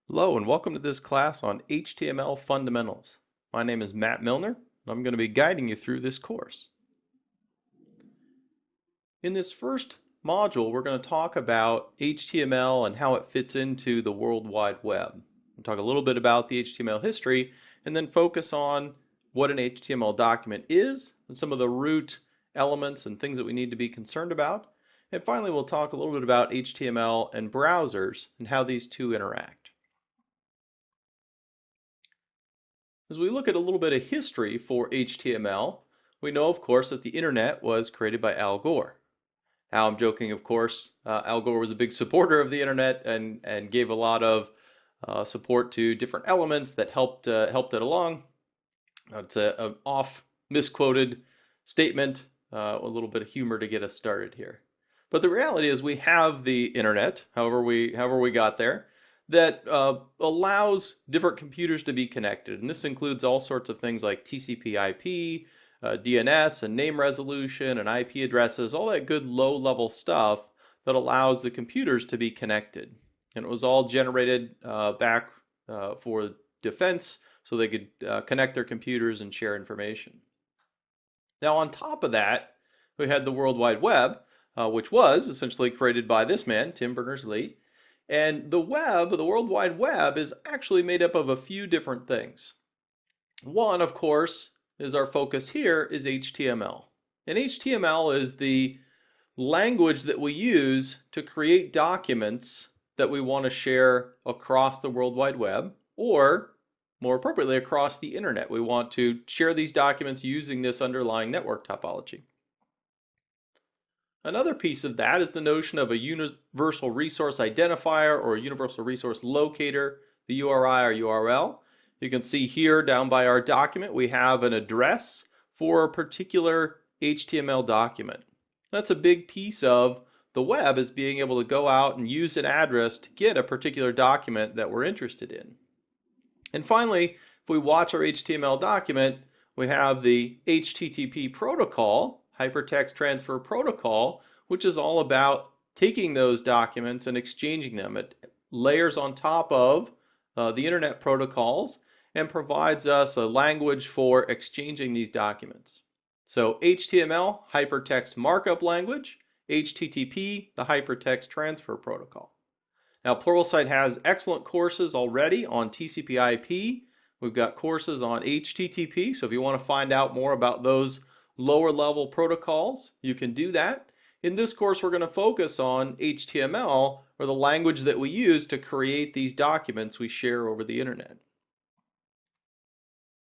Hello and welcome to this class on HTML fundamentals. My name is Matt Milner and I'm going to be guiding you through this course. In this first module, we're going to talk about HTML and how it fits into the World Wide Web. We'll talk a little bit about the HTML history and then focus on what an HTML document is and some of the root elements and things that we need to be concerned about. And finally, we'll talk a little bit about HTML and browsers and how these two interact. As we look at a little bit of history for HTML, we know, of course, that the internet was created by Al Gore. Now, I'm joking, of course. Al Gore was a big supporter of the internet and gave a lot of support to different elements that helped it along. It's an off misquoted statement, a little bit of humor to get us started here. But the reality is we have the internet, however we got there, that allows different computers to be connected. And this includes all sorts of things like TCP/IP, DNS, and name resolution, and IP addresses, all that good low-level stuff that allows the computers to be connected. And it was all generated back for defense so they could connect their computers and share information. Now, on top of that, we had the World Wide Web, which was essentially created by this man, Tim Berners-Lee. And the web, the World Wide Web, is actually made up of a few different things. One, of course, is our focus here, is HTML. And HTML is the language that we use to create documents that we want to share across the World Wide Web, or more appropriately, across the internet. We want to share these documents using this underlying network topology. Another piece of that is the notion of a universal resource identifier or a universal resource locator, the URI or URL. You can see here down by our document we have an address for a particular HTML document. That's a big piece of the web, is being able to go out and use an address to get a particular document that we're interested in. And finally, if we watch our HTML document, we have the HTTP protocol, Hypertext Transfer Protocol, which is all about taking those documents and exchanging them. It layers on top of the internet protocols and provides us a language for exchanging these documents. So HTML, Hypertext Markup Language, HTTP, the Hypertext Transfer Protocol. Now, Pluralsight has excellent courses already on TCP/IP. We've got courses on HTTP, so if you want to find out more about those lower level protocols, you can do that. In this course, we're going to focus on HTML, or the language that we use to create these documents we share over the internet.